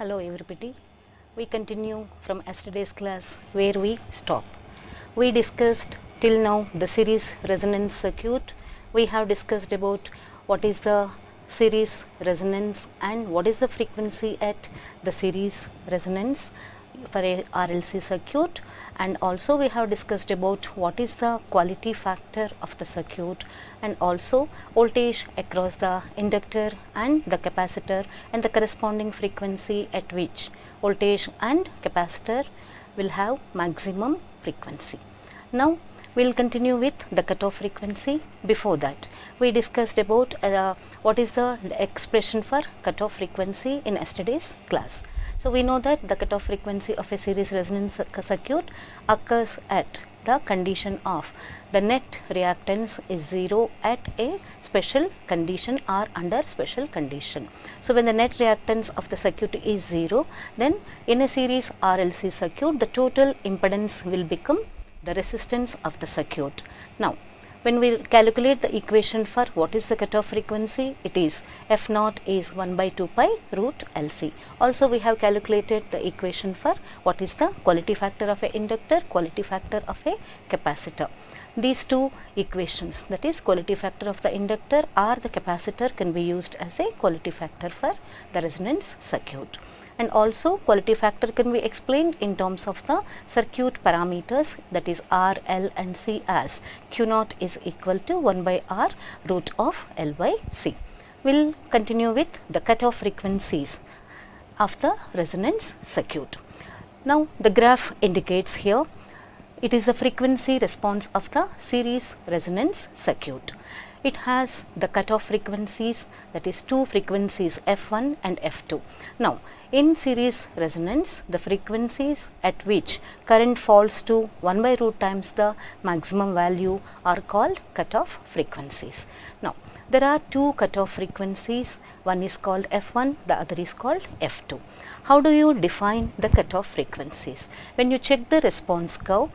Hello everybody. We continue from yesterday's class where we stopped. We discussed till now the series resonance circuit. We have discussed about what is the series resonance and what is the frequency at the series resonance for a RLC circuit, and also we have discussed about what is the quality factor of the circuit and also voltage across the inductor and the capacitor and the corresponding frequency at which voltage and capacitor will have maximum frequency. Now we will continue with the cutoff frequency. Before that, we discussed about what is the expression for cutoff frequency in yesterday's class. So we know that the cutoff frequency of a series resonance circuit occurs at the condition of the net reactance is 0 at a special condition or under special condition. So when the net reactance of the circuit is 0, then in a series RLC circuit the total impedance will become the resistance of the circuit. Now when we calculate the equation for what is the cutoff frequency, it is F naught is 1 by 2 pi root LC. Also we have calculated the equation for what is the quality factor of a inductor, quality factor of a capacitor. These two equations, that is quality factor of the inductor or the capacitor, can be used as a quality factor for the resonance circuit. And also quality factor can be explained in terms of the circuit parameters, that is R, L and C, as Q naught is equal to 1 by R root of L by C. We will continue with the cutoff frequencies of the resonance circuit. Now the graph indicates here, it is the frequency response of the series resonance circuit. It has the cutoff frequencies, that is two frequencies F1 and F2. Now in series resonance, the frequencies at which current falls to 1 by root times the maximum value are called cutoff frequencies. Now there are two cutoff frequencies, one is called F1, the other is called F2. How do you define the cutoff frequencies? When you check the response curve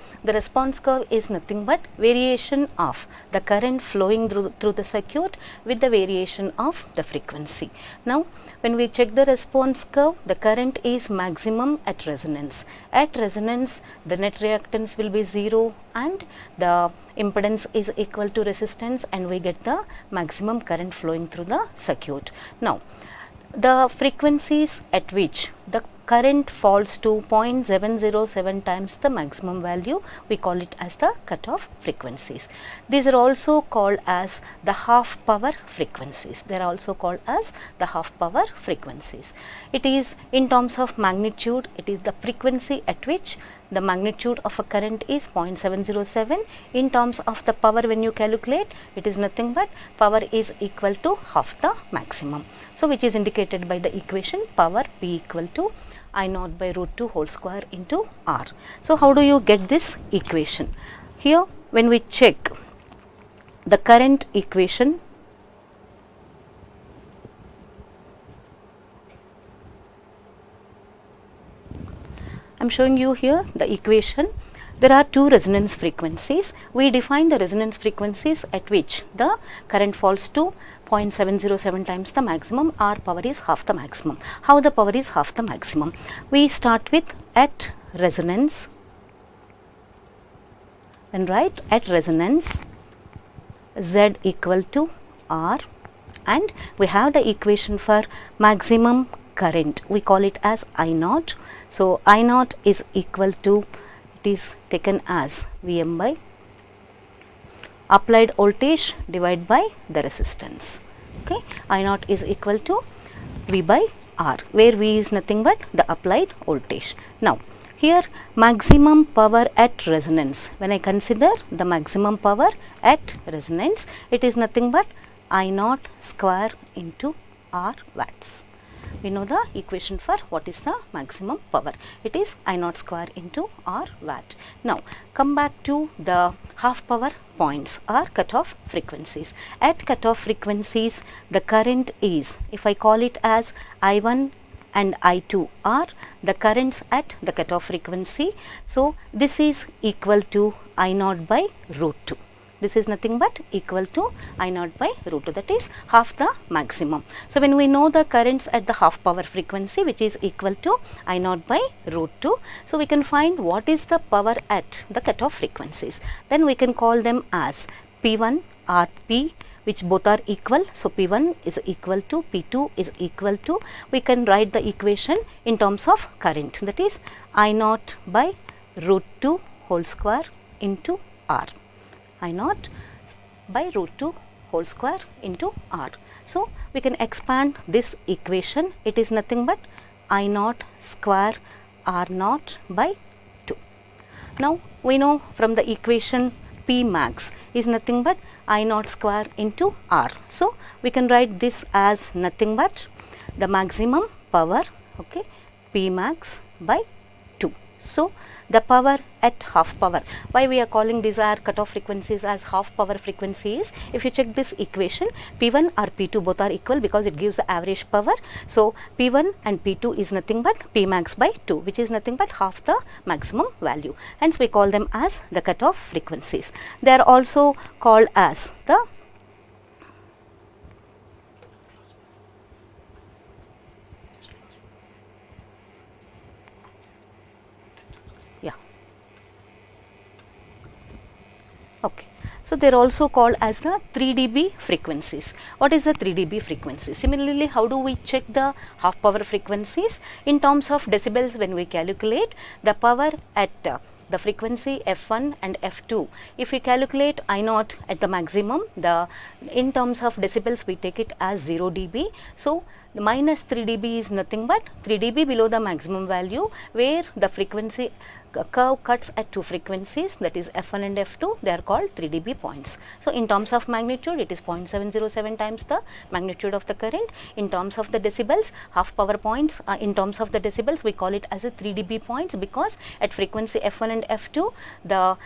is nothing but variation of the current flowing through the circuit with the variation of the frequency. Now when we check the response curve, the current is maximum at resonance. At resonance, the net reactance will be 0 and the impedance is equal to resistance, and we get the maximum current flowing through the circuit. Now the frequencies at which the current falls to 0.707 times the maximum value, we call it as the cutoff frequencies. These are also called as the half power frequencies. They are also called as the half power frequencies. It is in terms of magnitude, it is the frequency at which the magnitude of a current is 0.707. In terms of the power, when you calculate, it is nothing but power is equal to half the maximum. So which is indicated by the equation power P equal to I naught by root 2 whole square into R. So how do you get this equation? Here when we check the current equation, I am showing you here the equation. There are two resonance frequencies. We define the resonance frequencies at which the current falls to 0.707 times the maximum or power is half the maximum. How the power is half the maximum? We start with at resonance and write at resonance Z equal to R, and we have the equation for maximum current. We call it as I naught. So I naught is equal to, it is taken as Vm by applied voltage divided by the resistance. Okay, I naught is equal to V by R, where V is nothing but the applied voltage. Now here maximum power at resonance, when I consider the maximum power at resonance, it is nothing but I naught square into R watts. We know the equation for what is the maximum power. It is I naught square into R watt. Now come back to the half power points or cutoff frequencies. At cutoff frequencies, the current is, if I call it as I1 and I2 are the currents at the cutoff frequency. So this is equal to I naught by root 2. this is nothing but equal to I naught by root 2, that is half the maximum. So when we know the currents at the half power frequency, which is equal to I naught by root 2, so we can find what is the power at the cutoff frequencies. Then we can call them as P1 or P, which both are equal. So P1 is equal to P2 is equal to, we can write the equation in terms of current, that is I naught by root 2 whole square into R. I naught by root 2 whole square into R. So we can expand this equation. It is nothing but I naught square R naught by 2. Now we know from the equation P max is nothing but I naught square into R. So we can write this as nothing but the maximum power, okay, P max by 2. So the power at half power, why we are calling these are cutoff frequencies as half power frequencies? If you check this equation, P1 or P2 both are equal because it gives the average power. So P1 and P2 is nothing but P max by 2, which is nothing but half the maximum value. Hence we call them as the cutoff frequencies. They are also called as the okay. So they are also called as the 3 dB frequencies. What is the 3 dB frequency? Similarly, how do we check the half power frequencies? In terms of decibels, when we calculate the power at the frequency F1 and F2, if we calculate I naught at the maximum, in terms of decibels we take it as 0 dB. So the minus 3 dB is nothing but 3 dB below the maximum value, where the frequency curve cuts at two frequencies, that is F1 and F2, they are called 3 dB points. So in terms of magnitude, it is 0.707 times the magnitude of the current. In terms of the decibels, half power points, in terms of the decibels, we call it as a 3 dB points, because at frequency F1 and F2, the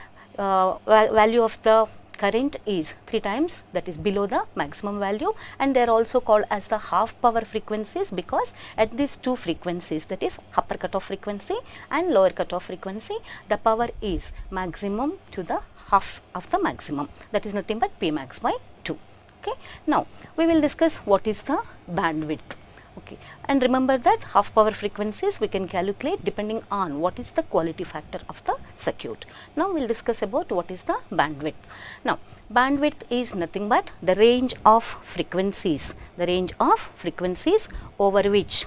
value of the current is 3 times, that is below the maximum value, and they are also called as the half power frequencies because at these two frequencies, that is upper cutoff frequency and lower cutoff frequency, the power is maximum to the half of the maximum, that is nothing but P max by 2. Okay. Now we will discuss what is the bandwidth. Okay, and remember that half power frequencies we can calculate depending on what is the quality factor of the circuit. Now we will discuss about what is the bandwidth. Now bandwidth is nothing but the range of frequencies, over which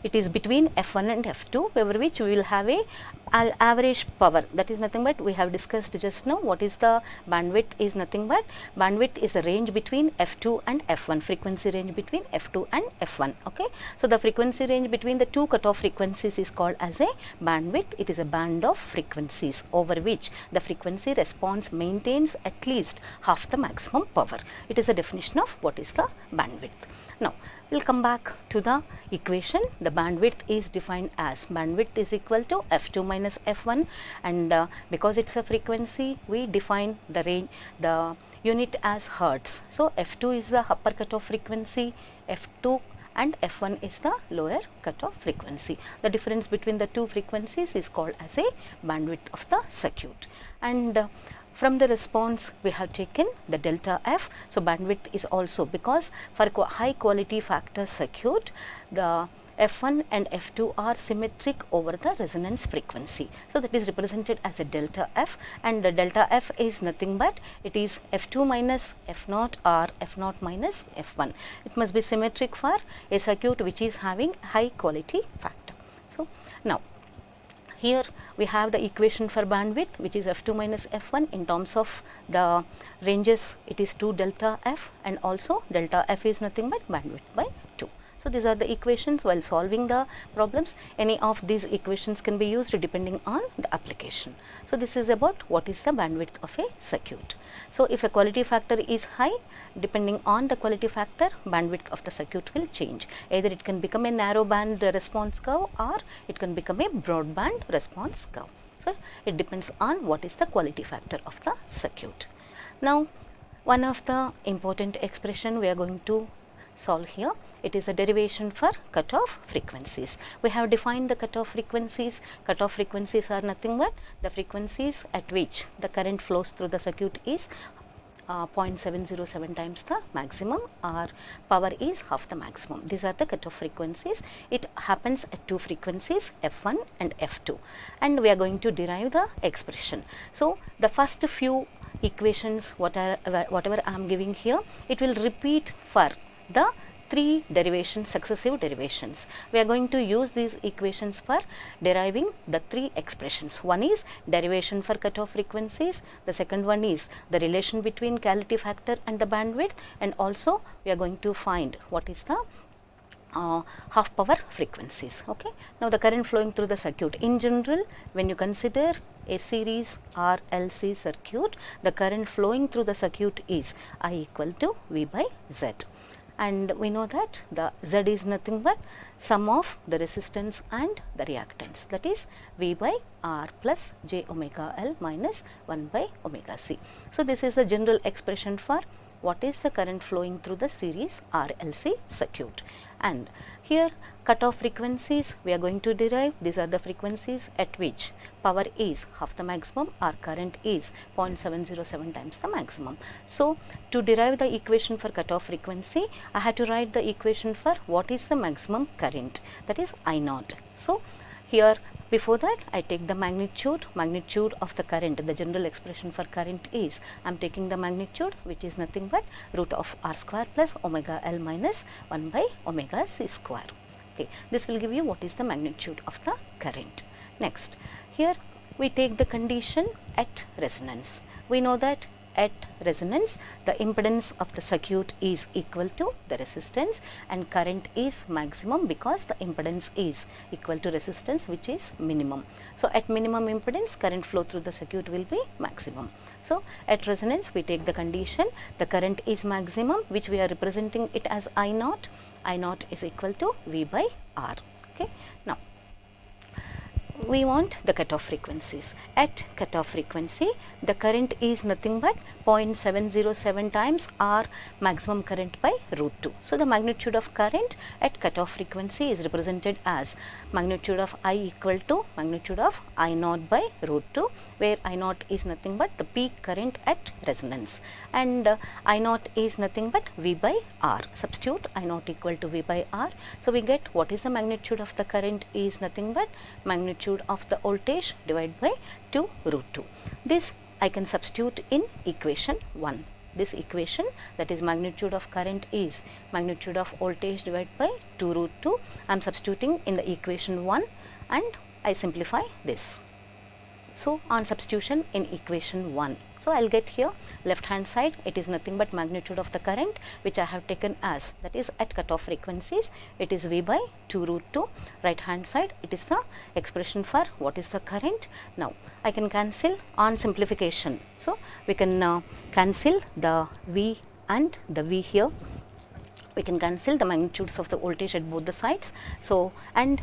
it is between F1 and F2, over which we will have a average power, that is nothing but we have discussed just now. What is the bandwidth is nothing but bandwidth is the range between F2 and F1, frequency range between F2 and F1. Okay, so the frequency range between the two cutoff frequencies is called as a bandwidth. It is a band of frequencies over which the frequency response maintains at least half the maximum power. It is a definition of what is the bandwidth. Now we will come back to the equation. The bandwidth is defined as bandwidth is equal to F2 minus F1, and because it is a frequency, we define the range, the unit as hertz. So F2 is the upper cutoff frequency, F2 and F1 is the lower cutoff frequency. The difference between the two frequencies is called as a bandwidth of the circuit. And from the response we have taken the delta F. So bandwidth is also, because for high quality factor circuit, the F1 and F2 are symmetric over the resonance frequency. So that is represented as a delta F, and the delta F is nothing but it is F2 minus F0 or F0 minus F1. It must be symmetric for a circuit which is having high quality factor. So now here we have the equation for bandwidth, which is F2 minus F1. In terms of the ranges, it is 2 delta F, and also delta F is nothing but bandwidth by 2. So these are the equations. While solving the problems, any of these equations can be used depending on the application. So this is about what is the bandwidth of a circuit. So if a quality factor is high, depending on the quality factor, bandwidth of the circuit will change. Either it can become a narrow band response curve, or it can become a broadband response curve. So it depends on what is the quality factor of the circuit. Now one of the important expression we are going to solve here, it is a derivation for cutoff frequencies. We have defined the cutoff frequencies. Cutoff frequencies are nothing but the frequencies at which the current flows through the circuit is 0.707 times the maximum, or power is half the maximum. These are the cutoff frequencies. It happens at two frequencies, f1 and f2, and we are going to derive the expression. So the first few equations whatever I am giving here, it will repeat for the three derivations, successive derivations. We are going to use these equations for deriving the three expressions. One is derivation for cutoff frequencies, the second one is the relation between quality factor and the bandwidth, and also we are going to find what is the half power frequencies. Okay. Now the current flowing through the circuit. In general, when you consider a series RLC circuit, the current flowing through the circuit is I equal to V by Z. And we know that the Z is nothing but sum of the resistance and the reactance, that is V by R plus j omega L minus 1 by omega C. So this is the general expression for what is the current flowing through the series RLC circuit. And here cutoff frequencies we are going to derive. These are the frequencies at which power is half the maximum or current is 0.707 times the maximum. So to derive the equation for cutoff frequency, I had to write the equation for what is the maximum current, that is I naught. So here before that I take the magnitude of the current. The general expression for current is I am taking the magnitude, which is nothing but root of R square plus omega L minus 1 by omega C square. Okay, this will give you what is the magnitude of the current. Next, here we take the condition at resonance. We know that at resonance the impedance of the circuit is equal to the resistance, and current is maximum because the impedance is equal to resistance, which is minimum. So at minimum impedance, current flow through the circuit will be maximum. So at resonance we take the condition the current is maximum, which we are representing it as I naught. I naught is equal to V by R. Okay. Now we want the cutoff frequencies. At cutoff frequency, the current is nothing but 0.707 times R maximum current by root 2. So the magnitude of current at cutoff frequency is represented as magnitude of I equal to magnitude of I naught by root 2, where I naught is nothing but the peak current at resonance, and I naught is nothing but V by R. Substitute I naught equal to V by R. So we get what is the magnitude of the current is nothing but magnitude of the voltage divided by 2 root 2. This I can substitute in equation 1. This equation, that is magnitude of current is magnitude of voltage divided by 2 root 2. I am substituting in the equation 1 and I simplify this. So on substitution in equation 1, so I will get here left hand side, it is nothing but magnitude of the current, which I have taken as, that is at cutoff frequencies, it is V by 2 root 2. Right hand side, it is the expression for what is the current. Now I can cancel on simplification. So we can cancel the V and the V here. We can cancel the magnitudes of the voltage at both the sides. So and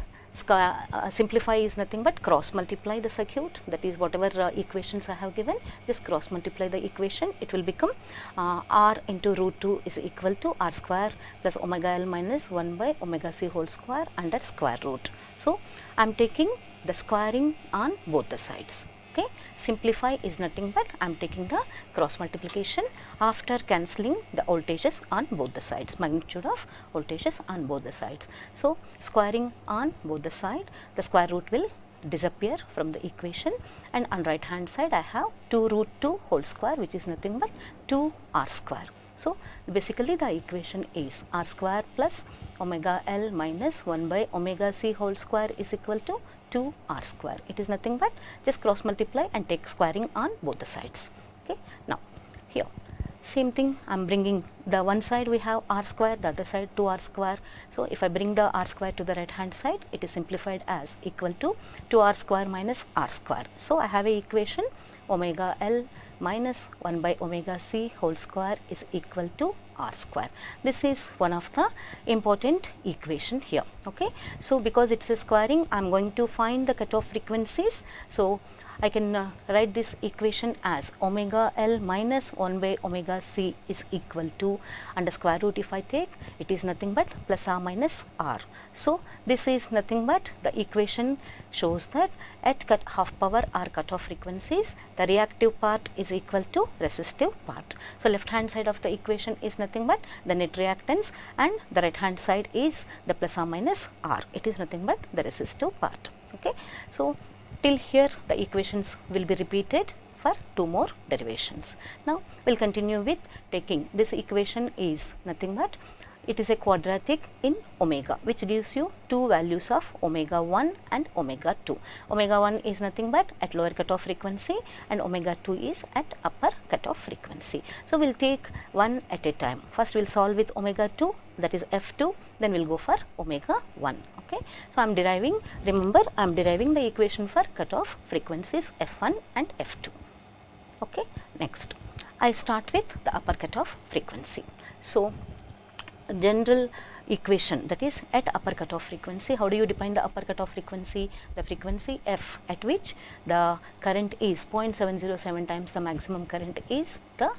simplify is nothing but cross multiply the circuit, that is whatever equations I have given, just cross multiply the equation. It will become R into root 2 is equal to R square plus omega L minus 1 by omega C whole square under square root. So I am taking the squaring on both the sides. Okay. Simplify is nothing but I am taking the cross multiplication after cancelling the voltages on both the sides, magnitude of voltages on both the sides. So squaring on both the side, the square root will disappear from the equation, and on right hand side I have 2 root 2 whole square, which is nothing but 2 R square. So basically the equation is R square plus omega L minus 1 by omega C whole square is equal to 2 R square. It is nothing but just cross multiply and take squaring on both the sides. Okay. Now here same thing, I am bringing the one side we have R square, the other side 2 R square. So if I bring the R square to the right hand side, it is simplified as equal to 2 R square minus R square. So I have a equation omega L minus 1 by omega C whole square is equal to R square. This is one of the important equation here. Okay. So because it's a squaring, I am going to find the cutoff frequencies. So I can write this equation as omega L minus 1 by omega C is equal to, under square root if I take, it is nothing but plus R minus R. So this is nothing but the equation shows that at half power or cutoff frequencies, the reactive part is is equal to resistive part. So left hand side of the equation is nothing but the net reactance, and the right hand side is the plus or minus R. It is nothing but the resistive part. Okay. So till here the equations will be repeated for 2 more derivations. Now we will continue with taking this equation is nothing but it is a quadratic in omega, which gives you 2 values of omega 1 and omega 2. Omega 1 is nothing but at lower cutoff frequency, and omega 2 is at upper cutoff frequency. So we will take one at a time. First we will solve with omega 2, that is F2, then we will go for omega 1. Okay. So I am deriving, remember I am deriving the equation for cutoff frequencies F1 and F2. Okay. Next I start with the upper cutoff frequency. So general equation, that is at upper cutoff frequency, how do you define the upper cutoff frequency? The frequency F at which the current is 0.707 times the maximum current is the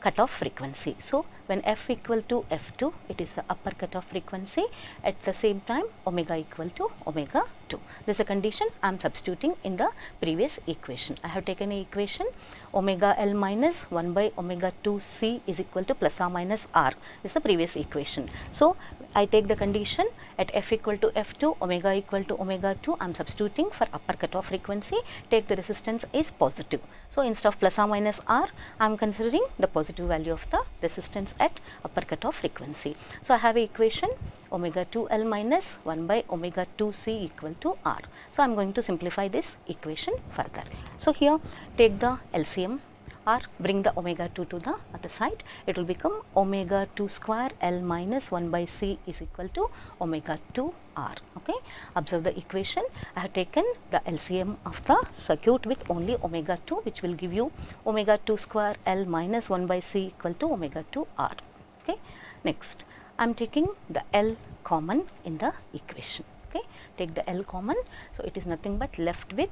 cutoff frequency. So when F equal to F2, it is the upper cutoff frequency. At the same time omega equal to omega 2. This is a condition I am substituting in the previous equation. I have taken an equation omega L minus 1 by omega 2 C is equal to plus or minus R is the previous equation. So I take the condition at F equal to F2, omega equal to omega 2, I am substituting for upper cutoff frequency, take the resistance is positive. So instead of plus or minus R, I am considering the positive value of the resistance at upper cutoff frequency. So I have an equation omega 2L minus 1 by omega 2C equal to R. So I am going to simplify this equation further. So here take the LCM or bring the omega 2 to the other side. It will become omega 2 square L minus 1 by C is equal to omega 2 R. Okay. Observe the equation. I have taken the LCM of the circuit with only omega 2, which will give you omega 2 square L minus 1 by C equal to omega 2 R. Okay. Next I am taking the L common in the equation. Okay. Take the L common. So it is nothing but left with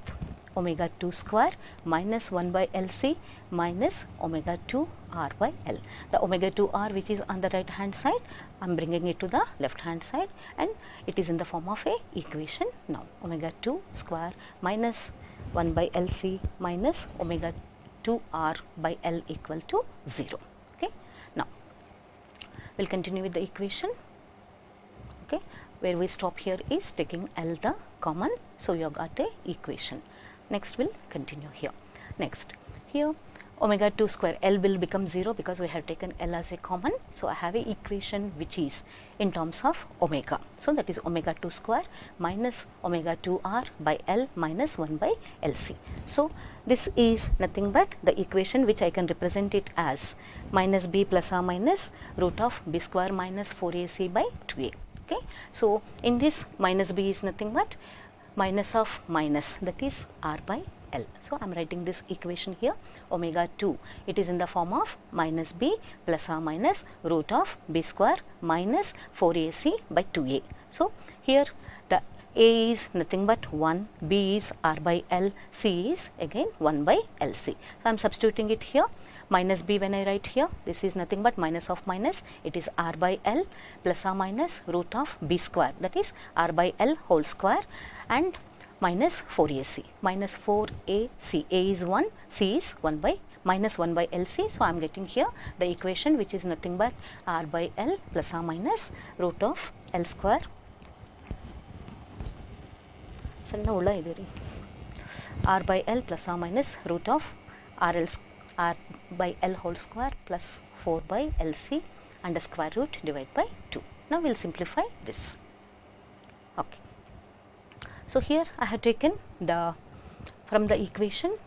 omega 2 square minus 1 by LC minus omega 2 R by L. The omega 2 R which is on the right hand side, I am bringing it to the left hand side, and it is in the form of a equation now. Omega 2 square minus 1 by LC minus omega 2 R by L equal to 0. Okay. Now we will continue with the equation. Okay. Where we stop here is taking L the common. So you have got a equation. Next we will continue here. Next here omega 2 square L will become 0 because we have taken L as a common. So I have a equation which is in terms of omega. So that is omega 2 square minus omega 2 R by L minus 1 by LC. So this is nothing but the equation which I can represent it as minus B plus or minus root of B square minus 4AC by 2A. Okay. So in this minus B is nothing but minus of minus, that is R by L. So I am writing this equation here omega 2, it is in the form of minus B plus or minus root of B square minus 4AC by 2A. So here the A is nothing but 1, B is R by L, C is again 1 by LC. So I am substituting it here. Minus B when I write here, this is nothing but minus of minus, it is R by L plus or minus root of B square, that is R by L whole square, and minus 4AC, minus 4AC, A is 1, C is 1 by minus 1 by LC. So I am getting here the equation which is nothing but R by L plus or minus root of L square, R by L plus or minus root of R by L whole square plus 4 by LC under square root divided by 2. Now we will simplify this. Okay. So here I have taken the from the equation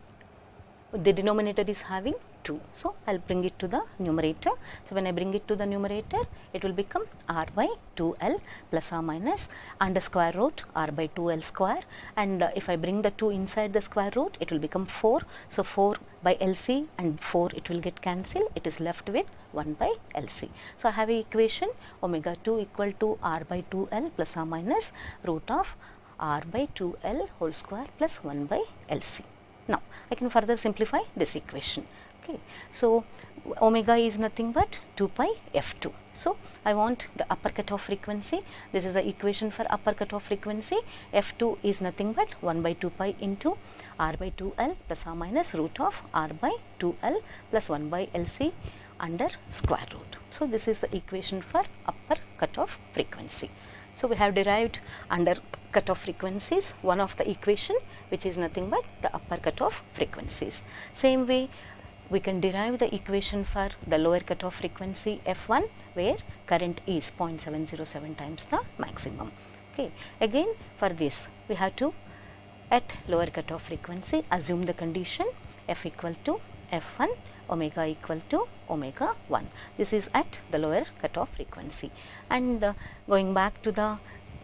the denominator is having 2. So I will bring it to the numerator. So when I bring it to the numerator, it will become R by 2L plus or minus under square root R by 2L square, and if I bring the 2 inside the square root, it will become 4. So 4 by LC and 4 it will get cancelled, it is left with 1 by LC. So I have a equation omega 2 equal to R by 2L plus or minus root of R by 2L whole square plus 1 by LC. Now I can further simplify this equation. Okay. So, omega is nothing but 2 pi f2. So, I want the upper cutoff frequency. This is the equation for upper cutoff frequency. f2 is nothing but 1 by 2 pi into r by 2l plus or minus root of r by 2l plus 1 by lc under square root. So, this is the equation for upper cutoff frequency. So, we have derived under cutoff frequencies one of the equation which is nothing but the upper cutoff frequencies. Same way we can derive the equation for the lower cutoff frequency f1 where current is 0.707 times the maximum. Okay. Again for this we have to at lower cutoff frequency assume the condition f equal to f1 omega equal to omega 1. This is at the lower cutoff frequency, and going back to the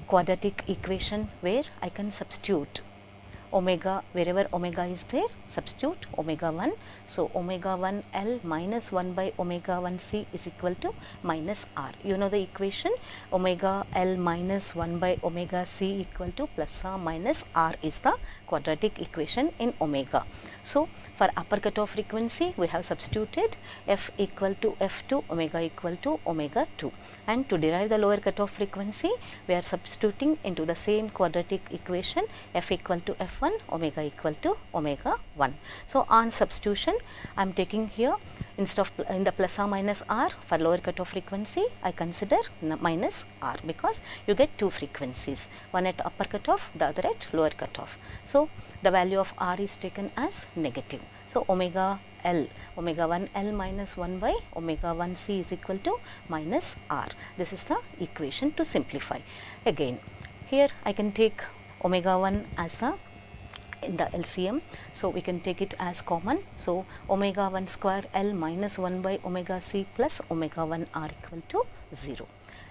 quadratic equation where I can substitute omega wherever omega is there, substitute omega 1. So, omega 1 L minus 1 by omega 1 C is equal to minus R. You know the equation, omega L minus 1 by omega C equal to plus or minus R is the quadratic equation in omega. So, for upper cutoff frequency we have substituted f equal to f2 omega equal to omega 2, and to derive the lower cutoff frequency we are substituting into the same quadratic equation f equal to f1 omega equal to omega 1. So, on substitution I am taking here instead of in the plus or minus r for lower cutoff frequency I consider minus r, because you get two frequencies, one at upper cutoff, the other at lower cutoff. So, the value of r is taken as negative. So, omega L, omega 1 L minus 1 by omega 1 C is equal to minus r. This is the equation to simplify. Again here I can take omega 1 as the in the LCM. So, we can take it as common. So, omega 1 square L minus 1 by omega C plus omega 1 R equal to 0.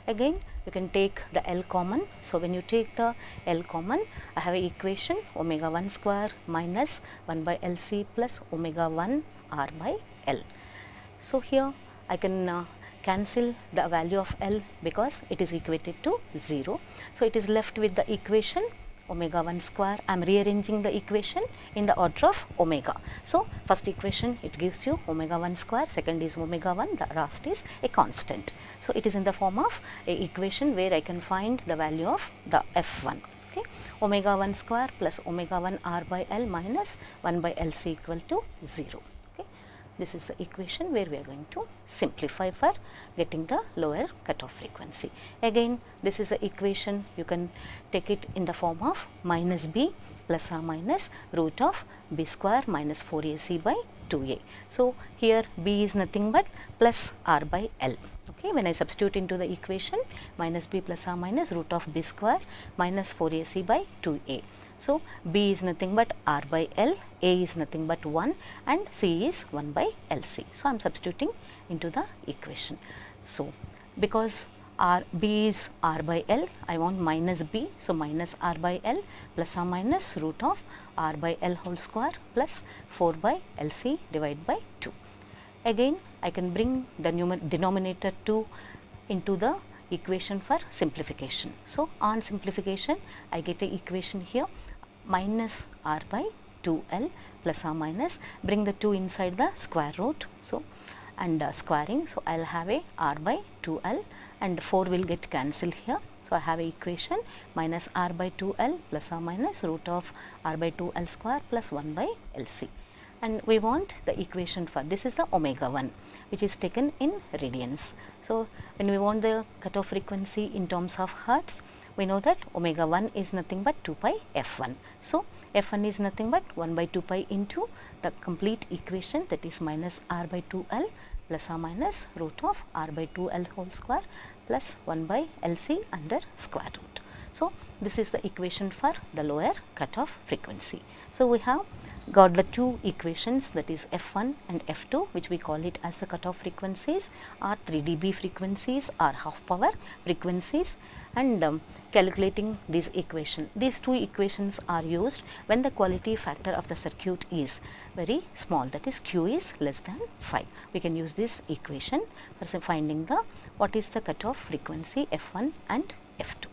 Again you can take the L common. So, when you take the L common I have an equation omega 1 square minus 1 by LC plus omega 1 R by L. So, here I can cancel the value of L because it is equated to 0. So, it is left with the equation omega 1 square. I am rearranging the equation in the order of omega. So, first equation it gives you omega 1 square, second is omega 1, the rest is a constant. So, it is in the form of a equation where I can find the value of the f1. Okay. Omega 1 square plus omega 1 r by L minus 1 by LC equal to 0. This is the equation where we are going to simplify for getting the lower cutoff frequency. Again this is the equation, you can take it in the form of minus b plus or minus root of b square minus 4ac by 2a. So, here b is nothing but plus r by L. Okay, when I substitute into the equation minus b plus or minus root of b square minus 4ac by 2a. So, b is nothing but r by L, a is nothing but 1 and c is 1 by LC. So, I am substituting into the equation. So, because b is r by L, I want minus b. So, minus r by L plus or minus root of r by L whole square plus 4 by LC divided by 2. Again I can bring the denominator 2 into the equation for simplification. So, on simplification I get a equation here minus r by 2l plus or minus, bring the 2 inside the square root. So, and squaring. So, I will have a r by 2l and 4 will get cancelled here. So, I have a equation minus r by 2l plus or minus root of r by 2l square plus 1 by LC. And we want the equation for this is the omega 1 which is taken in radians. So, when we want the cutoff frequency in terms of hertz, we know that omega 1 is nothing but 2 pi f1. So, f1 is nothing but 1 by 2 pi into the complete equation, that is minus r by 2l plus or minus root of r by 2l whole square plus 1 by LC under square root. So, this is the equation for the lower cutoff frequency. So, we have got the two equations, that is f1 and f2, which we call it as the cutoff frequencies, or 3 dB frequencies or half power frequencies, and calculating this equation. These two equations are used when the quality factor of the circuit is very small, that is Q is less than 5. We can use this equation for finding the what is the cutoff frequency f1 and f2.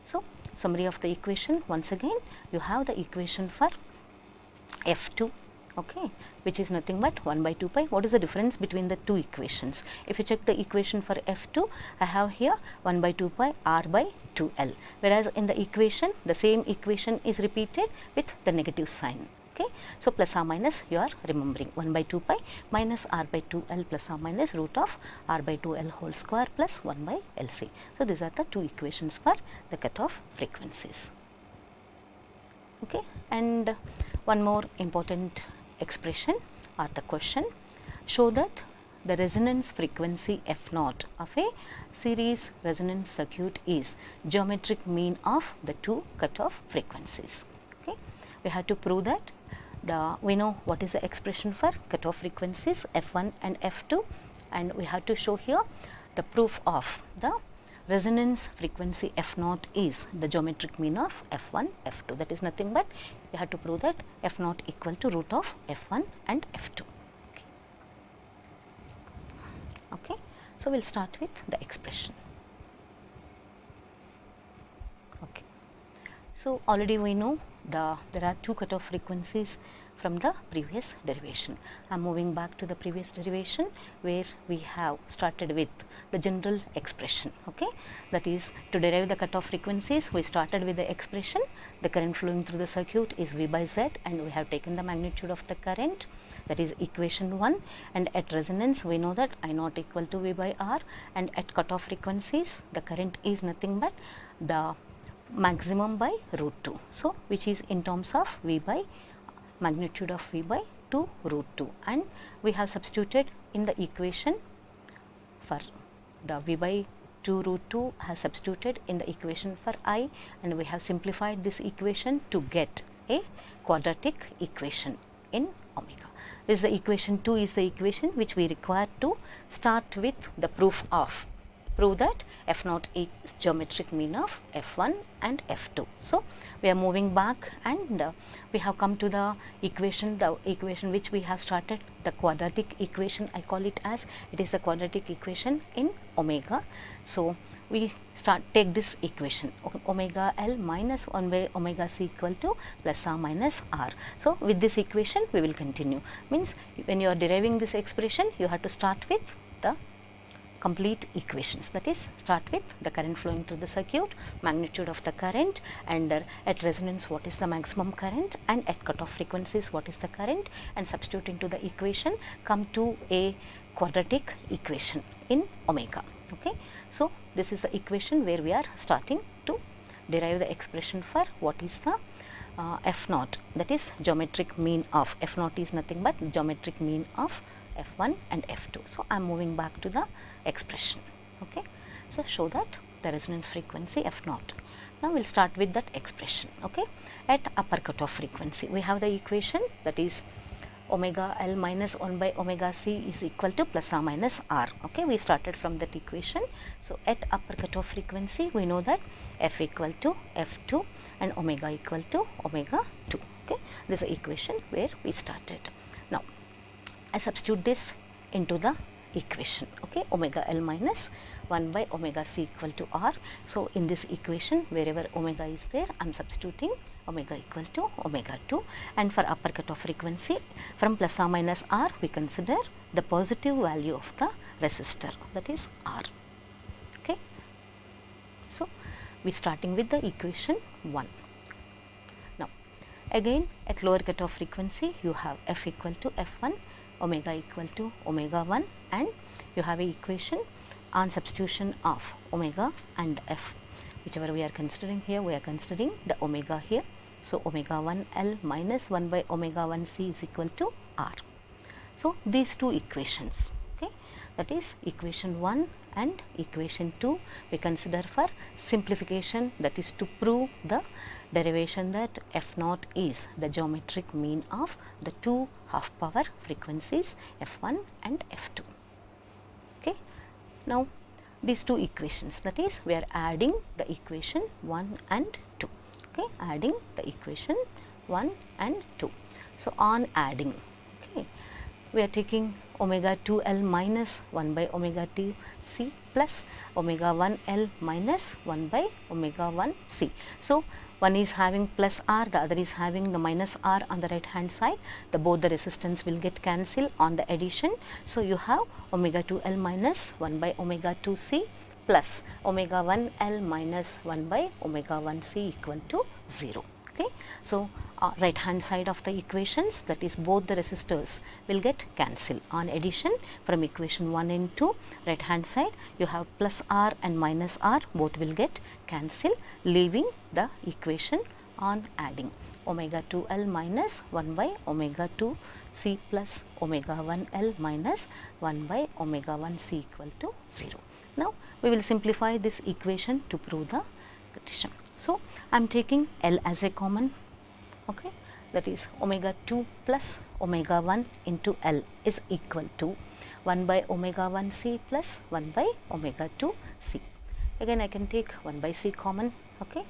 So, summary of the equation, once again you have the equation for f2 okay, which is nothing but 1 by 2 pi. What is the difference between the two equations? If you check the equation for F2, I have here 1 by 2 pi r by 2l, whereas in the equation, the same equation is repeated with the negative sign. Okay, so plus or minus you are remembering 1 by 2 pi minus r by 2l plus or minus root of r by 2l whole square plus 1 by lc. So these are the two equations for the cutoff frequencies. Okay, and one more important expression or the question: show that the resonance frequency f0 of a series resonance circuit is geometric mean of the two cutoff frequencies. Okay, we have to prove that we know what is the expression for cutoff frequencies f1 and f2, and we have to show here the proof of the resonance frequency f0 is the geometric mean of f1, f2. That is nothing but we have to prove that f0 equal to root of f1 and f2. Okay, so we'll start with the expression. Okay, so already we know there are two cutoff frequencies from the previous derivation. I am moving back to the previous derivation where we have started with the general expression. Okay, that is, to derive the cutoff frequencies, we started with the expression: the current flowing through the circuit is V by Z, and we have taken the magnitude of the current, that is equation 1, and at resonance we know that I naught equal to V by R, and at cutoff frequencies the current is nothing but the maximum by root 2. So which is in terms of V by magnitude of V by 2 root 2, and we have substituted in the equation for the V by 2 root 2 has substituted in the equation for I, and we have simplified this equation to get a quadratic equation in omega. This is the equation 2 is the equation which we require to start with the proof of. Prove that f0 is geometric mean of f1 and f2. So we are moving back, and we have come to the equation which we have started, the quadratic equation. I call it as, it is the quadratic equation in omega. So we take this equation, omega L minus 1 by omega C equal to plus or minus R. So with this equation we will continue. Means when you are deriving this expression, you have to start with the complete equations, that is, start with the current flowing through the circuit, magnitude of the current, and at resonance what is the maximum current, and at cutoff frequencies what is the current, and substitute into the equation, come to a quadratic equation in omega. Okay, so this is the equation where we are starting to derive the expression for what is the f0, that is geometric mean of f0 is nothing but geometric mean of f1 and f2. So I am moving back to the expression. Okay, so show that the resonance frequency f0. Now we will start with that expression. Okay, at upper cutoff frequency we have the equation, that is omega L minus 1 by omega C is equal to plus or minus R. Okay, we started from that equation. So at upper cutoff frequency we know that f equal to f2 and omega equal to omega 2. Okay, this is the equation where we started. Now I substitute this into the equation. Okay, omega L minus 1 by omega C equal to R. So in this equation, wherever omega is there, I am substituting omega equal to omega 2, and for upper cutoff frequency from plus or minus R we consider the positive value of the resistor, that is R. Okay, so we starting with the equation 1. Now again at lower cutoff frequency you have f equal to f1, omega equal to omega 1, and you have a equation on substitution of omega and f, whichever we are considering here, we are considering the omega here. So omega 1 L minus 1 by omega 1 C is equal to R. So these two equations, okay, that is equation 1 and equation 2 we consider for simplification, that is to prove the derivation that f0 is the geometric mean of the two half power frequencies f1 and f2. Okay, now these two equations, that is we are adding the equation 1 and 2. Okay, adding the equation 1 and 2. So on adding, okay, we are taking omega 2L minus 1 by omega 2 C plus omega 1L minus 1 by omega 1 C. So one is having plus R, the other is having the minus R on the right hand side, both the resistance will get cancelled on the addition. So you have omega 2L minus 1 by omega 2C plus omega 1L minus 1 by omega 1C equal to 0. Okay. So right hand side of the equations, that is both the resistors will get cancelled on addition from equation 1 and 2. Right hand side you have plus R and minus R, both will get cancelled, leaving the equation on adding omega 2L minus 1 by omega 2C plus omega 1L minus 1 by omega 1C equal to 0. Now we will simplify this equation to prove the condition. So I am taking L as a common, okay, that is omega 2 plus omega 1 into L is equal to 1 by omega 1C plus 1 by omega 2C. Again I can take 1 by C common, okay.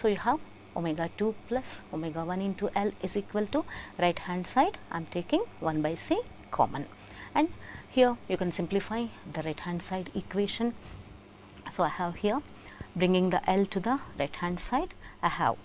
So you have omega 2 plus omega 1 into L is equal to, right hand side I am taking 1 by C common, and here you can simplify the right hand side equation. So I have here, bringing the L to the right hand side, I have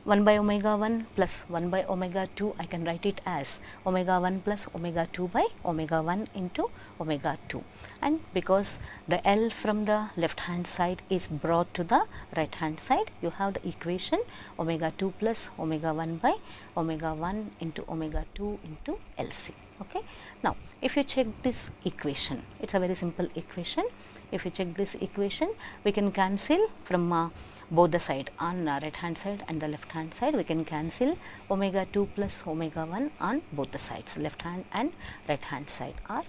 1 by omega 1 plus 1 by omega 2, I can write it as omega 1 plus omega 2 by omega 1 into omega 2, and because the L from the left hand side is brought to the right hand side, you have the equation omega 2 plus omega 1 by omega 1 into omega 2 into LC. Okay. Now if you check this equation, it's a very simple equation. If you check this equation, we can cancel from both the side, on right hand side and the left hand side, we can cancel omega 2 plus omega 1 on both the sides, left hand and right hand side, or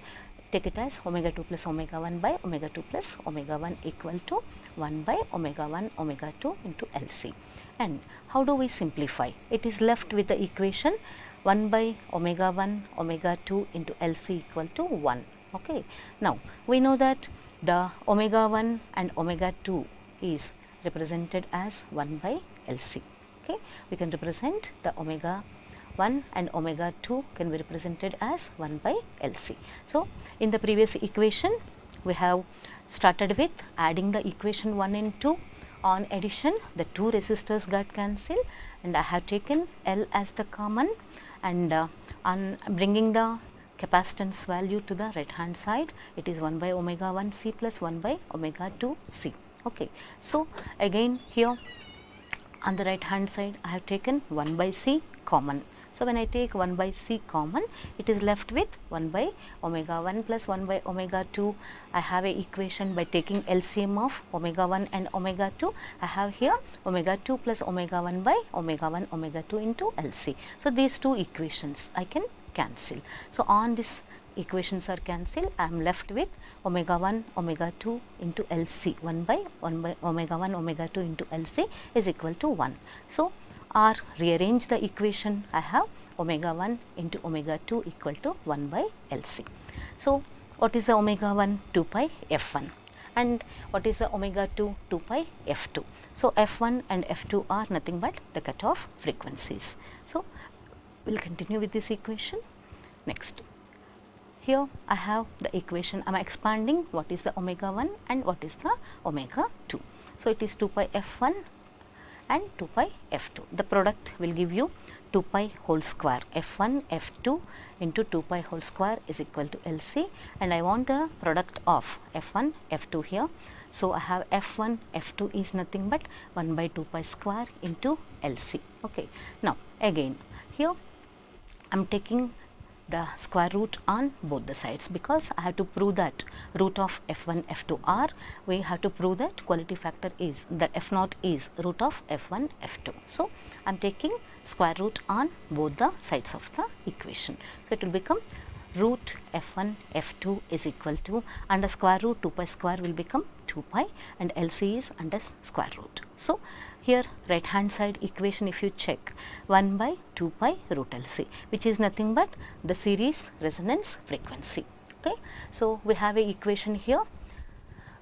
take it as omega 2 plus omega 1 by omega 2 plus omega 1 equal to 1 by omega 1 omega 2 into LC. And how do we simplify? It is left with the equation 1 by omega 1 omega 2 into LC equal to 1. Okay. Now we know that the omega 1 and omega 2 is represented as 1 by LC. Okay. We can represent the omega 1 and omega 2 can be represented as 1 by LC. So in the previous equation we have started with adding the equation 1 and 2. On addition, the two resistors got cancelled, and I have taken L as the common, and on bringing the capacitance value to the right hand side, it is 1 by omega 1 C plus 1 by omega 2 C. Okay. So again here on the right hand side I have taken 1 by C common. So when I take 1 by C common, it is left with 1 by omega 1 plus 1 by omega 2. I have a equation by taking LCM of omega 1 and omega 2. I have here omega 2 plus omega 1 by omega 1 omega 2 into LC. So these two equations I can cancel. So on this equations are cancelled, I am left with omega 1 omega 2 into LC, 1 by omega 1 omega 2 into LC is equal to 1. So or rearrange the equation, I have omega 1 into omega 2 equal to 1 by LC. So what is the omega 1? 2 pi f1, and what is the omega 2? 2 pi f2. So f1 and f2 are nothing but the cutoff frequencies. So we will continue with this equation. Next, here I have the equation, I am expanding what is the omega 1 and what is the omega 2. So it is 2 pi f1 and 2 pi f2. The product will give you 2 pi whole square, f1 f2 into 2 pi whole square is equal to LC, and I want the product of f1 f2 here. So I have f1 f2 is nothing but 1 by 2 pi square into LC. Okay. Now again here I am taking the square root on both the sides, because I have to prove that root of f1 f2 are, we have to prove that quality factor is that f0 is root of f1 f2. So I am taking square root on both the sides of the equation. So it will become root f1 f2 is equal to under square root 2 pi square will become 2 pi, and LC is under square root. So here right hand side equation, if you check, 1 by 2 pi root LC, which is nothing but the series resonance frequency. Okay. So we have a equation here.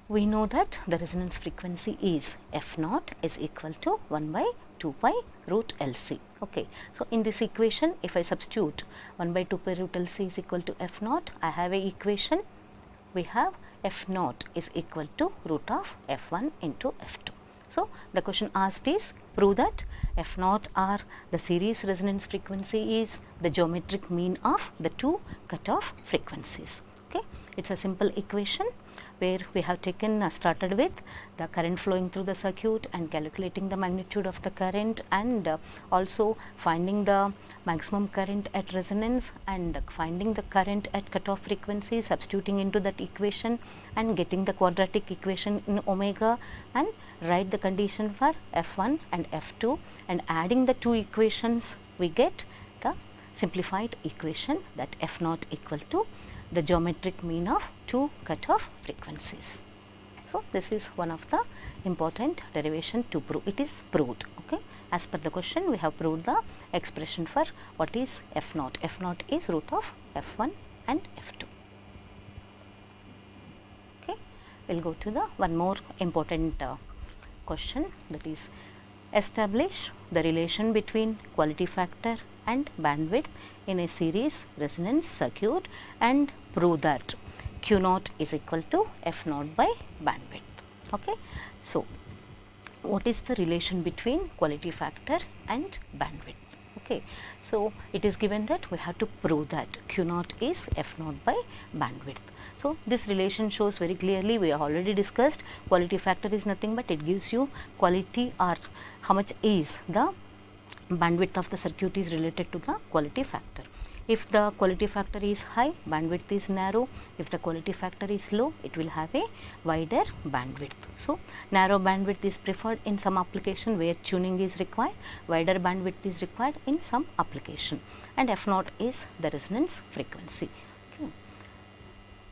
We know that the resonance frequency is f0 is equal to 1 by 2 pi root LC. Okay. So in this equation, if I substitute 1 by 2 pi root LC is equal to f0, I have a equation. We have f0 is equal to root of f1 into f2. So the question asked is, prove that F naught R, the series resonance frequency, is the geometric mean of the two cutoff frequencies. Okay, it's a simple equation where we have taken started with the current flowing through the circuit and calculating the magnitude of the current, and also finding the maximum current at resonance and finding the current at cutoff frequency, substituting into that equation and getting the quadratic equation in omega, and write the condition for F1 and F2, and adding the two equations we get the simplified equation that F naught equal to the geometric mean of two cutoff frequencies. So this is one of the important derivation to prove. It is proved. Okay, as per the question, we have proved the expression for what is F naught. F naught is root of F1 and F2. Okay, we'll go to the one more important question, that is, establish the relation between quality factor and bandwidth in a series resonance circuit and prove that Q naught is equal to F naught by bandwidth. Okay, so what is the relation between quality factor and bandwidth? Okay, so it is given that we have to prove that Q naught is F naught by bandwidth. So this relation shows very clearly, we have already discussed, quality factor is nothing but it gives you quality, or how much is the bandwidth of the circuit is related to the quality factor. If the quality factor is high, bandwidth is narrow. If the quality factor is low, it will have a wider bandwidth. So narrow bandwidth is preferred in some application where tuning is required, wider bandwidth is required in some application, and F naught is the resonance frequency. Okay.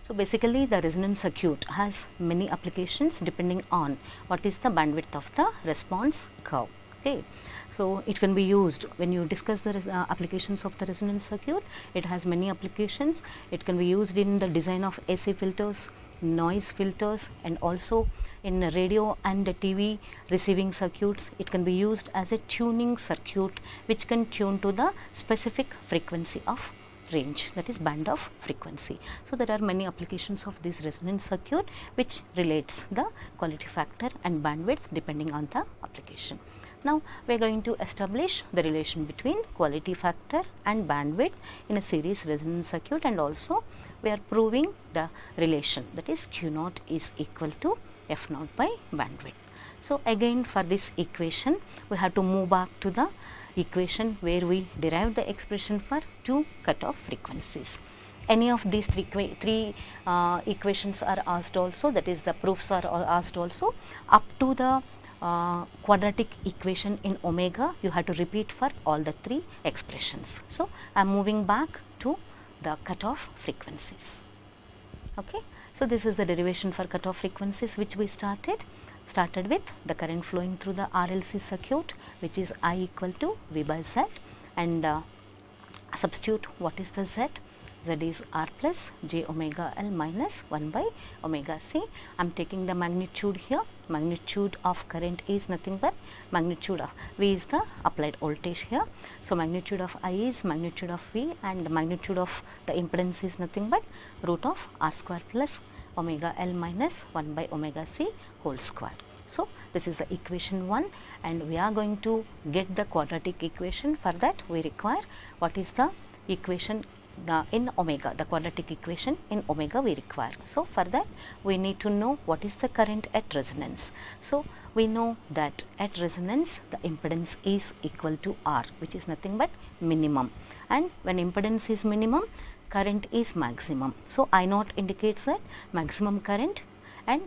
So basically the resonance circuit has many applications depending on what is the bandwidth of the response curve. Okay. So it can be used when you discuss the applications of the resonance circuit. It has many applications. It can be used in the design of AC filters, noise filters, and also in radio and TV receiving circuits. It can be used as a tuning circuit which can tune to the specific frequency of range, that is band of frequency. So there are many applications of this resonance circuit which relates the quality factor and bandwidth depending on the application. Now we are going to establish the relation between quality factor and bandwidth in a series resonance circuit, and also we are proving the relation, that is Q naught is equal to F naught by bandwidth. So again, for this equation we have to move back to the equation where we derived the expression for two cutoff frequencies. Any of these three equations are asked also, that is the proofs are asked also, up to the quadratic equation in omega you have to repeat for all the three expressions. So I am moving back to the cutoff frequencies. Okay, so this is the derivation for cutoff frequencies which we started with the current flowing through the RLC circuit, which is I equal to V by Z, and substitute what is the Z. Z is R plus j omega L minus 1 by omega C. I am taking the magnitude here. Magnitude of current is nothing but magnitude of V is the applied voltage here. So magnitude of I is magnitude of V, and the magnitude of the impedance is nothing but root of R square plus omega L minus 1 by omega C whole square. So this is the equation 1, and we are going to get the quadratic equation. For that we require what is the equation in omega, the quadratic equation in omega we require. So for that we need to know what is the current at resonance. So we know that at resonance the impedance is equal to R, which is nothing but minimum, and when impedance is minimum, current is maximum. So I naught indicates that maximum current, and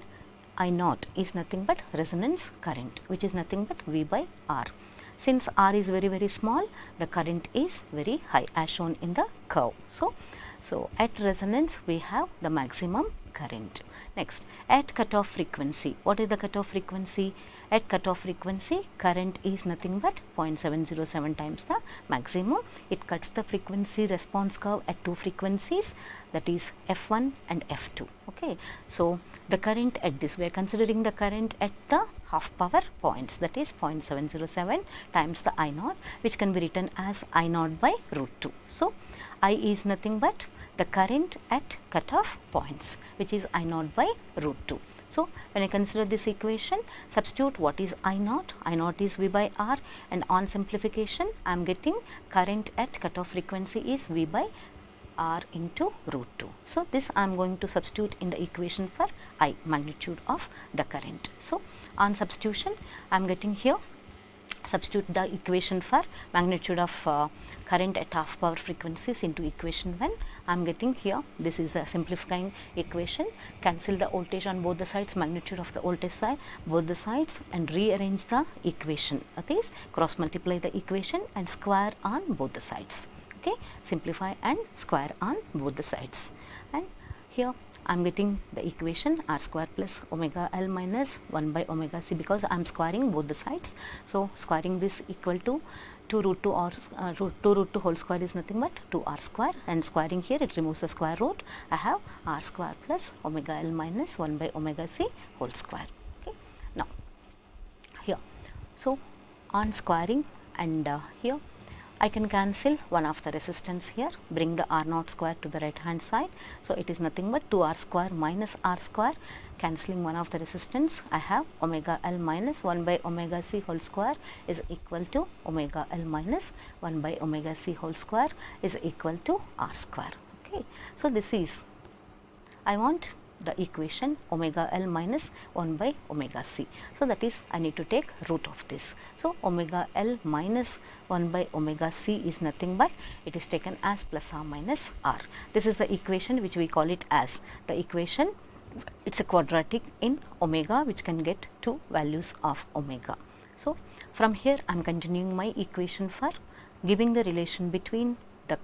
I naught is nothing but resonance current, which is nothing but V by R. Since R is very small, the current is very high as shown in the curve. So at resonance we have the maximum current. Next, at cutoff frequency, what is the cutoff frequency? At cutoff frequency, current is nothing but 0.707 times the maximum. It cuts the frequency response curve at two frequencies, that is F1 and F2. Okay, so the current at this, we are considering the current at the half power points, that is 0.707 times the I naught, which can be written as I naught by root 2. So I is nothing but the current at cutoff points, which is I naught by root 2. So when I consider this equation, substitute what is I naught is V by R, and on simplification I am getting current at cutoff frequency is V by R into root 2. So this I am going to substitute in the equation for I, magnitude of the current. So on substitution I am getting here, substitute the equation for magnitude of current at half power frequencies into equation 1. I am getting here, this is a simplifying equation, cancel the voltage on both the sides, magnitude of the voltage side, both the sides, and rearrange the equation. That is, cross multiply the equation and square on both the sides. Okay, simplify and square on both the sides, and here I am getting the equation R square plus omega L minus 1 by omega C, because I am squaring both the sides. So squaring this equal to 2 root 2 or 2 root 2 whole square is nothing but 2r square, and squaring here it removes the square root. I have R square plus omega L minus 1 by omega C whole square. Okay, now here, so on squaring, and here I can cancel one of the resistance here, bring the R naught square to the right hand side. So it is nothing but 2r square minus r square, cancelling one of the resistance. I have omega L minus 1 by omega C whole square is equal to omega L minus 1 by omega C whole square is equal to r square. Okay, so this is, I want the equation omega L minus 1 by omega C. So that is, I need to take root of this. So omega L minus 1 by omega C is nothing but, it is taken as plus or minus r. This is the equation which we call it as the equation, it's a quadratic in omega which can get two values of omega. So from here I am continuing my equation for giving the relation between the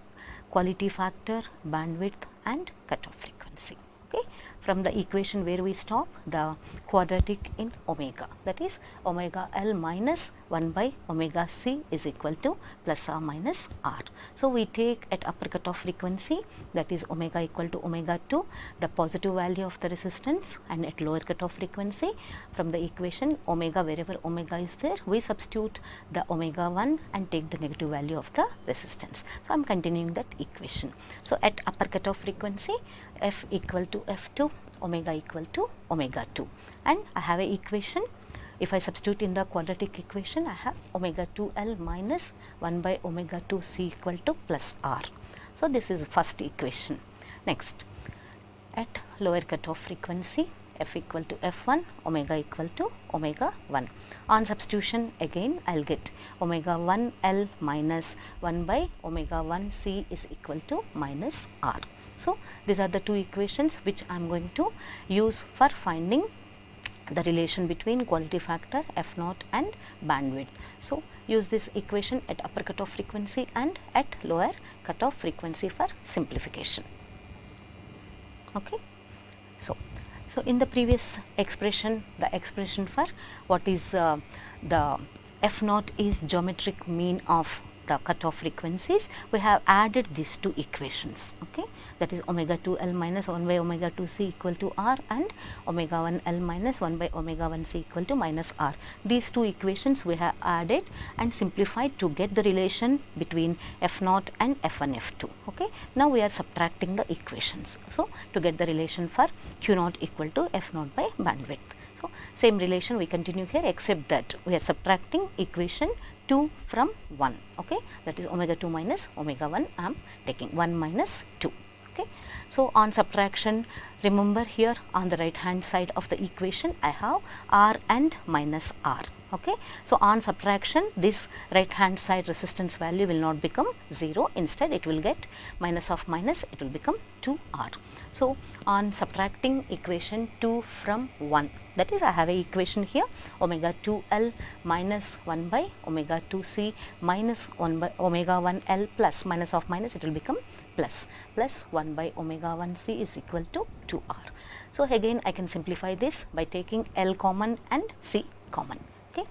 quality factor, bandwidth and cutoff frequency. Okay, from the equation where we stop, the quadratic in omega, that is omega L minus 1 by omega C is equal to plus or minus r. So we take at upper cutoff frequency, that is omega equal to omega 2, the positive value of the resistance, and at lower cutoff frequency, from the equation omega, wherever omega is there, we substitute the omega 1 and take the negative value of the resistance. So I am continuing that equation. So at upper cutoff frequency, f equal to f2, omega equal to omega 2, and I have a equation. If I substitute in the quadratic equation, I have omega 2L minus 1 by omega 2C equal to plus R. So this is first equation. Next, at lower cutoff frequency, f equal to f1, omega equal to omega 1. On substitution, again I will get omega 1L minus 1 by omega 1C is equal to minus R. So these are the two equations which I am going to use for finding the relation between quality factor f naught and bandwidth. So use this equation at upper cutoff frequency and at lower cutoff frequency for simplification. Okay. So in the previous expression, the expression for what is the f naught is geometric mean of the cutoff frequencies, we have added these two equations. Okay, that is omega 2L minus 1 by omega 2C equal to R and omega 1L minus 1 by omega 1C equal to minus R. These two equations we have added and simplified to get the relation between f naught and f1, f2. Okay, now we are subtracting the equations. So to get the relation for q naught equal to f naught by bandwidth. So same relation we continue here, except that we are subtracting equation 2 from 1. Okay, that is omega 2 minus omega 1, I am taking 1 minus 2. Okay, so on subtraction, remember here on the right hand side of the equation I have R and minus R. Okay, so on subtraction, this right hand side resistance value will not become 0, instead it will get minus of minus, it will become 2R. So on subtracting equation 2 from 1, that is I have a equation here, omega 2L minus 1 by omega 2C minus 1 by omega 1L plus minus of minus, it will become plus 1 by omega 1C is equal to 2R. So again I can simplify this by taking L common and C common. Okay,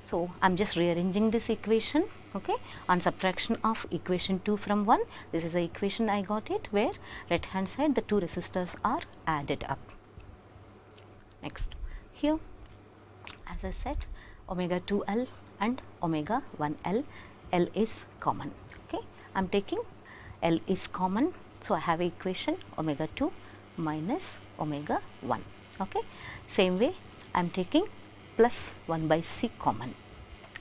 so I am just rearranging this equation. Okay, on subtraction of equation 2 from 1, this is the equation I got it, where right hand side the two resistors are added up. Next, here as I said, omega 2L and omega 1L, L is common. Okay, I am taking L is common, so I have equation omega 2 minus omega 1. Okay, same way I am taking plus 1 by c common.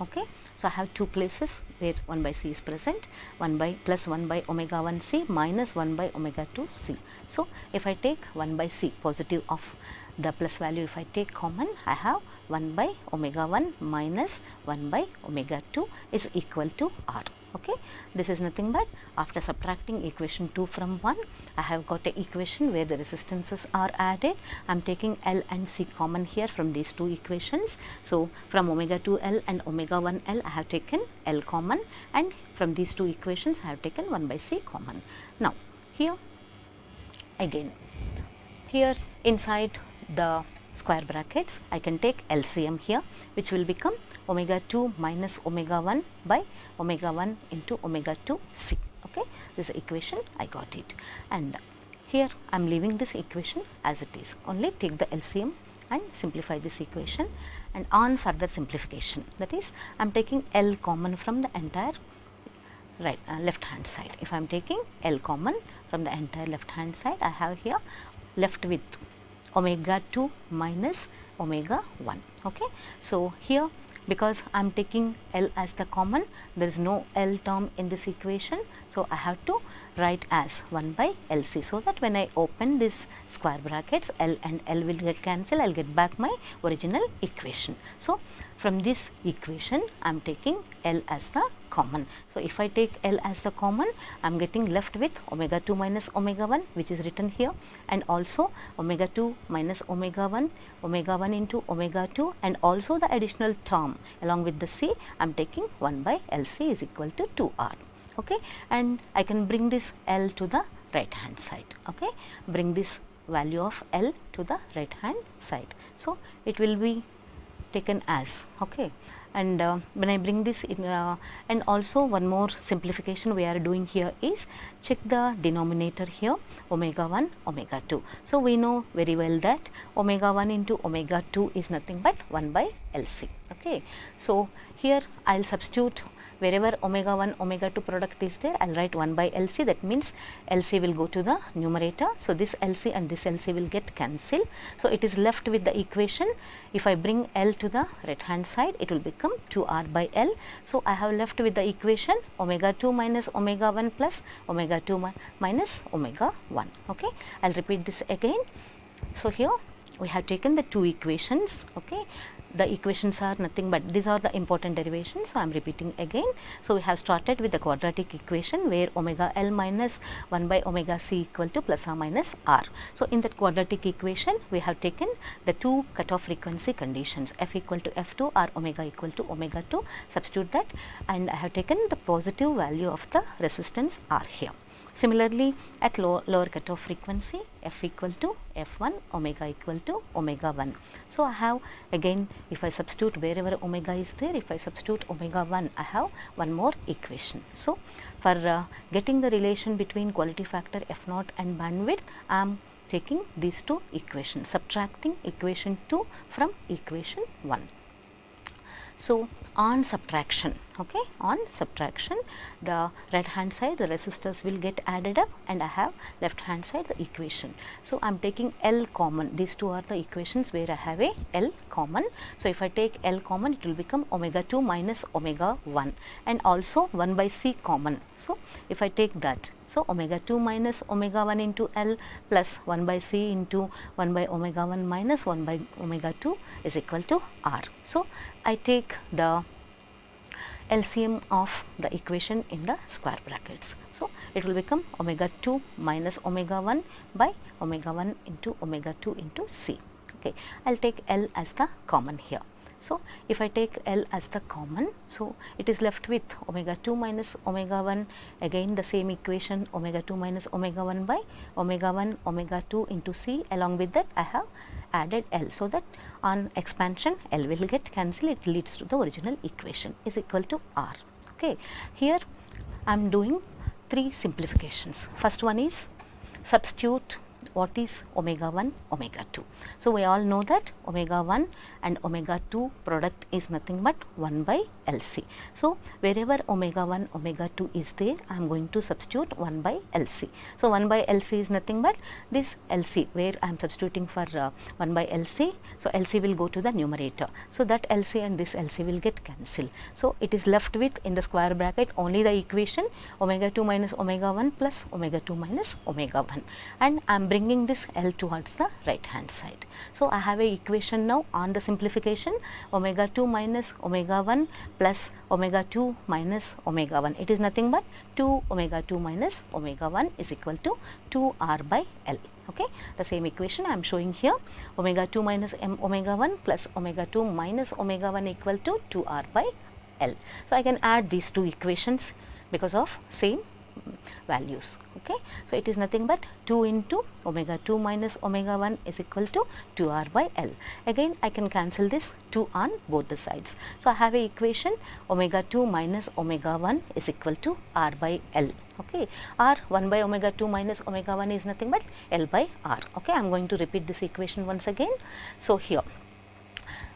Okay, so I have two places where 1 by c is present, 1 by plus 1 by omega 1 c minus 1 by omega 2 c. So if I take 1 by c positive of the plus value, if I take common, I have 1 by omega 1 minus 1 by omega 2 is equal to r. Okay, this is nothing but after subtracting equation 2 from 1, I have got a equation where the resistances are added. I am taking L and C common here from these two equations. So from omega 2L and omega 1L I have taken L common, and from these two equations I have taken 1 by C common. Now here again, here inside the square brackets I can take LCM here, which will become omega 2 minus omega 1 by omega 1 into omega 2 c. Okay, this equation I got it, and here I am leaving this equation as it is. Only take the LCM and simplify this equation, and on further simplification, that is I am taking L common from the entire left hand side. If I am taking L common from the entire left hand side, I have here left with omega 2 minus omega 1. Okay, so here because I am taking L as the common, there is no L term in this equation, so I have to write as 1 by LC, so that when I open this square brackets, L and L will get cancelled, I will get back my original equation. So from this equation I am taking L as the common. So if I take L as the common, I am getting left with omega 2 minus omega 1, which is written here, and also omega 2 minus omega 1, omega 1 into omega 2, and also the additional term along with the C, I am taking 1 by LC is equal to 2R. Okay, and I can bring this L to the right hand side. Okay, bring this value of L to the right hand side. So it will be taken as, okay, and when I bring this in, and also one more simplification we are doing here is check the denominator here, omega 1 omega 2. So we know very well that omega 1 into omega 2 is nothing but 1 by LC. Okay, so here I will substitute wherever omega 1 omega 2 product is there, I will write 1 by LC. That means LC will go to the numerator, so this LC and this LC will get cancelled. So it is left with the equation. If I bring L to the right hand side, it will become 2R by L. So I have left with the equation omega 2 minus omega 1 plus omega 2 minus omega 1. Okay, I will repeat this again. So here we have taken the two equations. Okay, the equations are nothing but these are the important derivations, so I am repeating again. So we have started with the quadratic equation where omega L minus 1 by omega c equal to plus or minus r. So in that quadratic equation we have taken the two cutoff frequency conditions, f equal to f2 or omega equal to omega 2, substitute that, and I have taken the positive value of the resistance r here. Similarly, at lower cutoff frequency, f equal to f1, omega equal to omega 1. So I have again, if I substitute wherever omega is there, if I substitute omega 1, I have one more equation. So for getting the relation between quality factor f0 and bandwidth, I am taking these two equations, subtracting equation 2 from equation 1. So on subtraction, okay, on subtraction, the right hand side the resistors will get added up, and I have left hand side the equation. So I am taking L common. These two are the equations where I have a L common. So if I take L common, it will become omega 2 minus omega 1, and also 1 by c common. So if I take that, so omega 2 minus omega 1 into L plus 1 by c into 1 by omega 1 minus 1 by omega 2 is equal to r. So I take the LCM of the equation in the square brackets. So it will become omega 2 minus omega 1 by omega 1 into omega 2 into c. Okay, I will take L as the common here. So if I take L as the common, so it is left with omega 2 minus omega 1, again the same equation, omega 2 minus omega 1 by omega 1 omega 2 into c. Along with that I have added L, so that on expansion L will get cancelled, it leads to the original equation is equal to R. Okay, here I am doing three simplifications. First one is substitute what is omega 1, omega 2. So we all know that omega 1 and omega 2 product is nothing but 1 by LC. So wherever omega 1, omega 2 is there, I am going to substitute 1 by LC. So 1 by LC is nothing but this LC, where I am substituting for 1 by LC. So LC will go to the numerator. So that LC and this LC will get cancelled. So it is left with, in the square bracket, only the equation omega 2 minus omega 1 plus omega 2 minus omega 1, and I am bringing this L towards the right hand side. So I have a equation now on the simplification, omega 2 minus omega 1 plus omega 2 minus omega 1. It is nothing but 2 omega 2 minus omega 1 is equal to 2r by L. Okay, the same equation I am showing here, omega 2 minus omega 1 plus omega 2 minus omega 1 equal to 2r by L. So I can add these two equations because of same values. Okay, so it is nothing but 2 into omega 2 minus omega 1 is equal to 2r by L. Again I can cancel this 2 on both the sides. So I have a equation omega 2 minus omega 1 is equal to r by L. Okay, r 1 by omega 2 minus omega 1 is nothing but L by r. Okay, I am going to repeat this equation once again. So here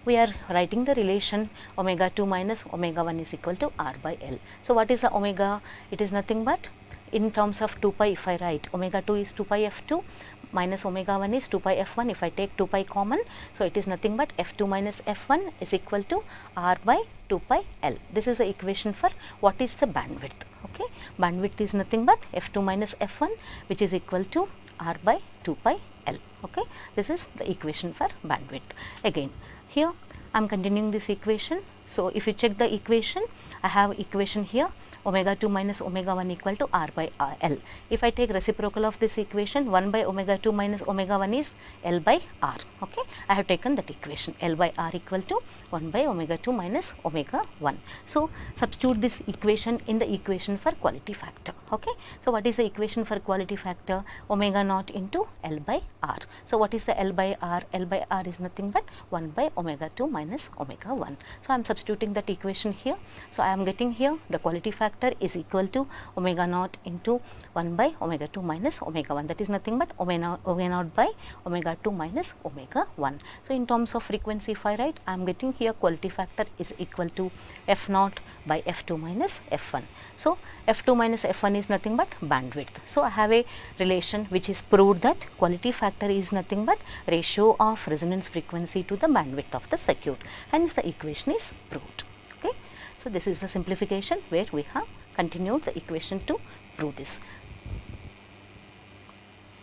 we are writing the relation omega 2 minus omega 1 is equal to r by L. So what is the omega? It is nothing but, in terms of 2 pi, if I write omega 2 is 2 pi f2 minus omega 1 is 2 pi f1, if I take 2 pi common, so it is nothing but f2 minus f1 is equal to r by 2 pi L. This is the equation for what is the bandwidth. Okay, bandwidth is nothing but f2 minus f1, which is equal to r by 2 pi L. Okay, this is the equation for bandwidth. Again here I am continuing this equation. So if you check the equation, I have equation here omega 2 minus omega 1 equal to r by L. If I take reciprocal of this equation, 1 by omega 2 minus omega 1 is L by r. Okay, I have taken that equation, L by r equal to 1 by omega 2 minus omega 1. So substitute this equation in the equation for quality factor. Okay, so what is the equation for quality factor? Omega naught into L by r. So what is the L by r? L by r is nothing but 1 by omega 2 minus omega 1. So I am substituting that equation here. So I am getting here the quality factor is equal to omega naught into 1 by omega 2 minus omega 1. That is nothing but omega naught by omega 2 minus omega 1. So in terms of frequency, if I write, I am getting here quality factor is equal to f naught by f2 minus f1. So f2 minus f1 is nothing but bandwidth. So I have a relation which is proved that quality factor is nothing but ratio of resonance frequency to the bandwidth of the circuit. Hence the equation is proved. Okay, so this is the simplification where we have continued the equation to prove this.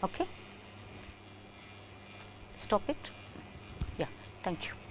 Okay, stop it. Yeah, thank you.